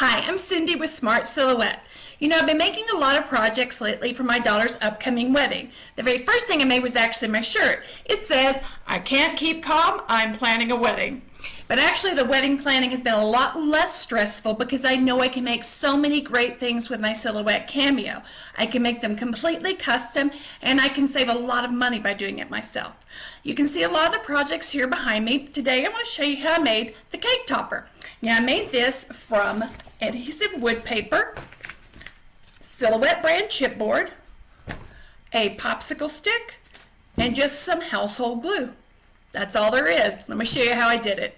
Hi, I'm Cindy with Smart Silhouette. You know, I've been making a lot of projects lately for my daughter's upcoming wedding. The very first thing I made was actually my shirt. It says, "I can't keep calm, I'm planning a wedding." But actually the wedding planning has been a lot less stressful because I know I can make so many great things with my Silhouette Cameo. I can make them completely custom and I can save a lot of money by doing it myself. You can see a lot of the projects here behind me. Today I want to show you how I made the cake topper. Now I made this from adhesive wood paper, Silhouette brand chipboard, a popsicle stick, and just some household glue. That's all there is. Let me show you how I did it.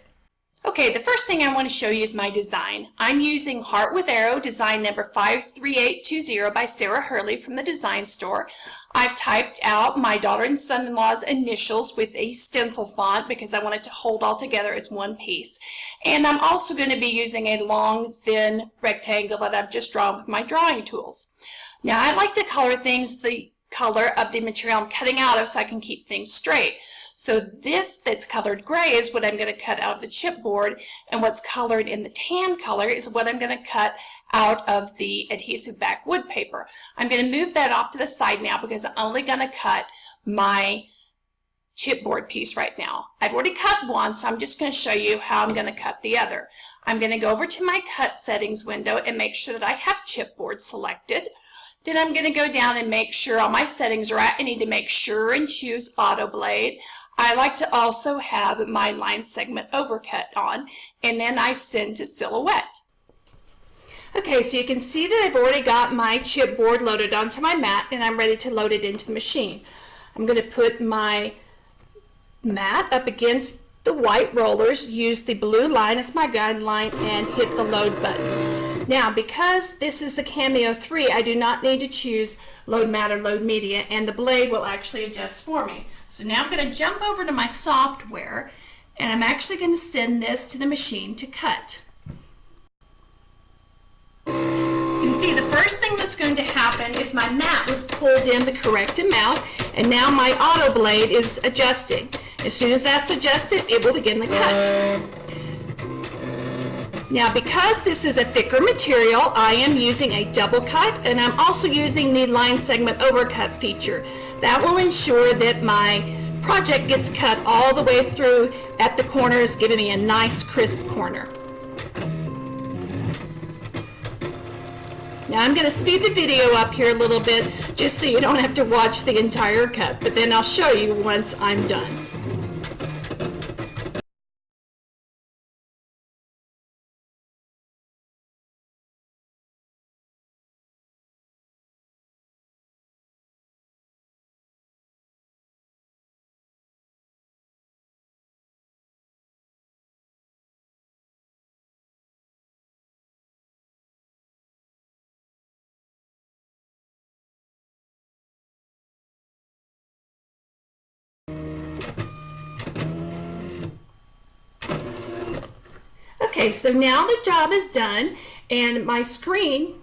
Okay, the first thing I want to show you is my design. I'm using Heart with Arrow design number 53820 by Sarah Hurley from the design store. I've typed out my daughter and son-in-law's initials with a stencil font because I want it to hold all together as one piece. And I'm also going to be using a long, thin rectangle that I've just drawn with my drawing tools. Now, I like to color things the color of the material I'm cutting out of so I can keep things straight. So this that's colored gray is what I'm going to cut out of the chipboard, and what's colored in the tan color is what I'm going to cut out of the adhesive back wood paper. I'm going to move that off to the side now because I'm only going to cut my chipboard piece right now. I've already cut one, so I'm just going to show you how I'm going to cut the other. I'm going to go over to my cut settings window and make sure that I have chipboard selected. Then I'm going to go down and make sure all my settings are right. I need to make sure and choose auto blade. I like to also have my line segment overcut on, and then I send to Silhouette. Okay, so you can see that I've already got my chipboard loaded onto my mat and I'm ready to load it into the machine. I'm going to put my mat up against the white rollers, use the blue line as my guideline, and hit the load button. Now, because this is the Cameo 3, I do not need to choose load mat or load media, and the blade will actually adjust for me. So now I'm going to jump over to my software, and I'm actually going to send this to the machine to cut. You can see the first thing that's going to happen is my mat was pulled in the correct amount, and now my auto blade is adjusting. As soon as that's adjusted, it will begin the cut. Now, because this is a thicker material, I am using a double cut, and I'm also using the line segment overcut feature. That will ensure that my project gets cut all the way through at the corners, giving me a nice crisp corner. Now I'm going to speed the video up here a little bit just so you don't have to watch the entire cut, but then I'll show you once I'm done. Okay, so now the job is done, and my screen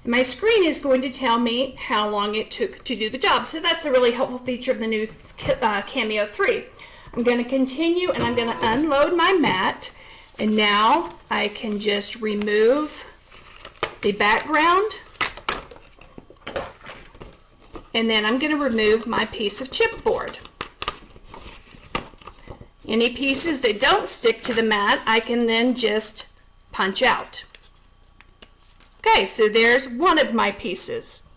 is going to tell me how long it took to do the job. So that's a really helpful feature of the new Cameo 3. I'm going to continue, and I'm going to unload my mat, and now I can just remove the background, and then I'm going to remove my piece of chipboard. Any pieces that don't stick to the mat, I can then just punch out. Okay, so there's one of my pieces.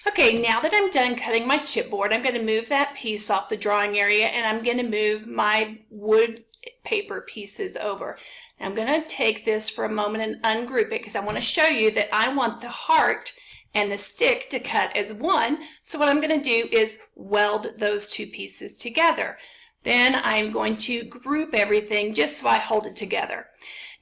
Okay, now that I'm done cutting my chipboard, I'm going to move that piece off the drawing area, and I'm going to move my wood paper pieces over. And I'm going to take this for a moment and ungroup it because I want to show you that I want the heart and the stick to cut as one. So what I'm going to do is weld those two pieces together. Then I'm going to group everything just so I hold it together.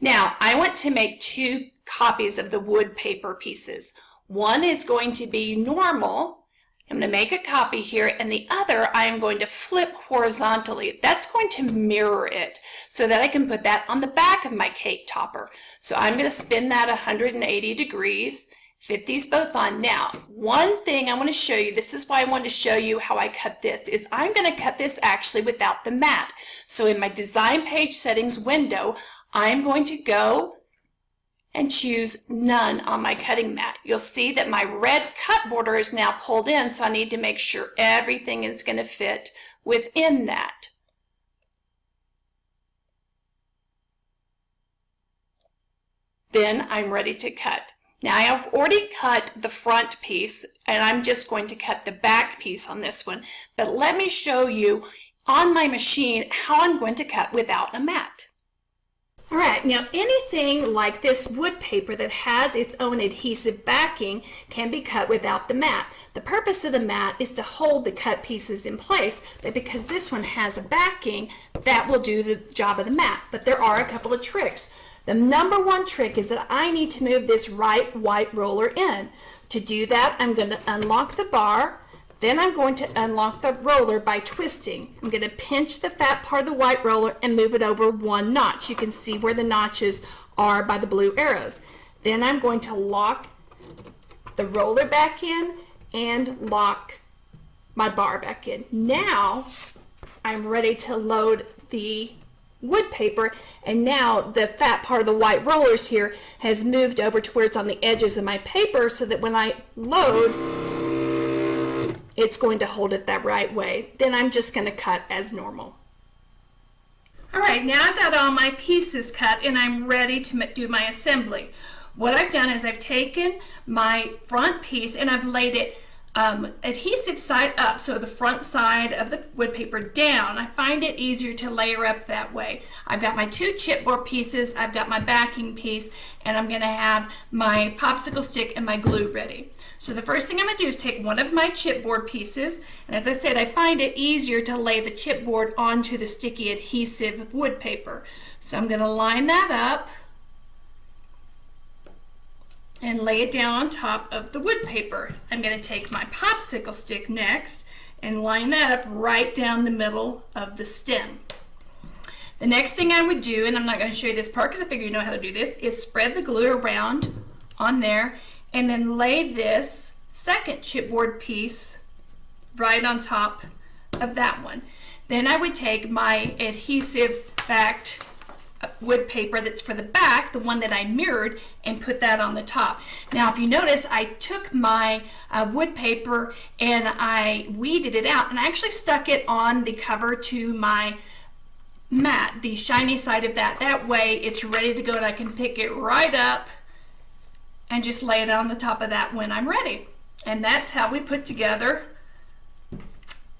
Now, I want to make two copies of the wood paper pieces. One is going to be normal. I'm going to make a copy here, and the other I am going to flip horizontally. That's going to mirror it so that I can put that on the back of my cake topper. So I'm going to spin that 180 degrees, fit these both on. Now, one thing I want to show you, this is why I wanted to show you how I cut this, is I'm going to cut this actually without the mat. So in my design page settings window, I'm going to go and choose none on my cutting mat. You'll see that my red cut border is now pulled in, so I need to make sure everything is going to fit within that. Then I'm ready to cut. Now I have already cut the front piece and I'm just going to cut the back piece on this one, but let me show you on my machine how I'm going to cut without a mat. Alright, now anything like this wood paper that has its own adhesive backing can be cut without the mat. The purpose of the mat is to hold the cut pieces in place, but because this one has a backing, that will do the job of the mat. But there are a couple of tricks. The number one trick is that I need to move this right white roller in. To do that, I'm going to unlock the bar. Then I'm going to unlock the roller by twisting. I'm going to pinch the fat part of the white roller and move it over one notch. You can see where the notches are by the blue arrows. Then I'm going to lock the roller back in and lock my bar back in. Now I'm ready to load the wood paper, and now the fat part of the white rollers here has moved over to where it's on the edges of my paper, so that when I load, it's going to hold it that right way. Then I'm just going to cut as normal. Alright, now I've got all my pieces cut and I'm ready to do my assembly. What I've done is I've taken my front piece and I've laid it adhesive side up, so the front side of the wood paper down. I find it easier to layer up that way. I've got my two chipboard pieces, I've got my backing piece, and I'm going to have my popsicle stick and my glue ready. So the first thing I'm going to do is take one of my chipboard pieces, and as I said, I find it easier to lay the chipboard onto the sticky adhesive wood paper. So I'm going to line that up and lay it down on top of the wood paper. I'm going to take my popsicle stick next and line that up right down the middle of the stem. The next thing I would do, and I'm not going to show you this part because I figure you know how to do this, is spread the glue around on there and then lay this second chipboard piece right on top of that one. Then I would take my adhesive backed wood paper that's for the back, the one that I mirrored, and put that on the top. Now if you notice, I took my wood paper and I weeded it out, and I actually stuck it on the cover to my mat, the shiny side of that. That way it's ready to go and I can pick it right up and just lay it on the top of that when I'm ready. And that's how we put together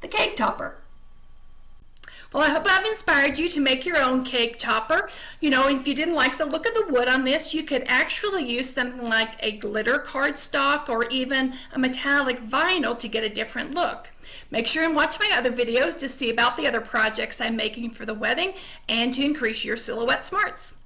the cake topper. Well, I hope I've inspired you to make your own cake topper. You know, if you didn't like the look of the wood on this, you could actually use something like a glitter cardstock or even a metallic vinyl to get a different look. Make sure and watch my other videos to see about the other projects I'm making for the wedding and to increase your silhouette smarts.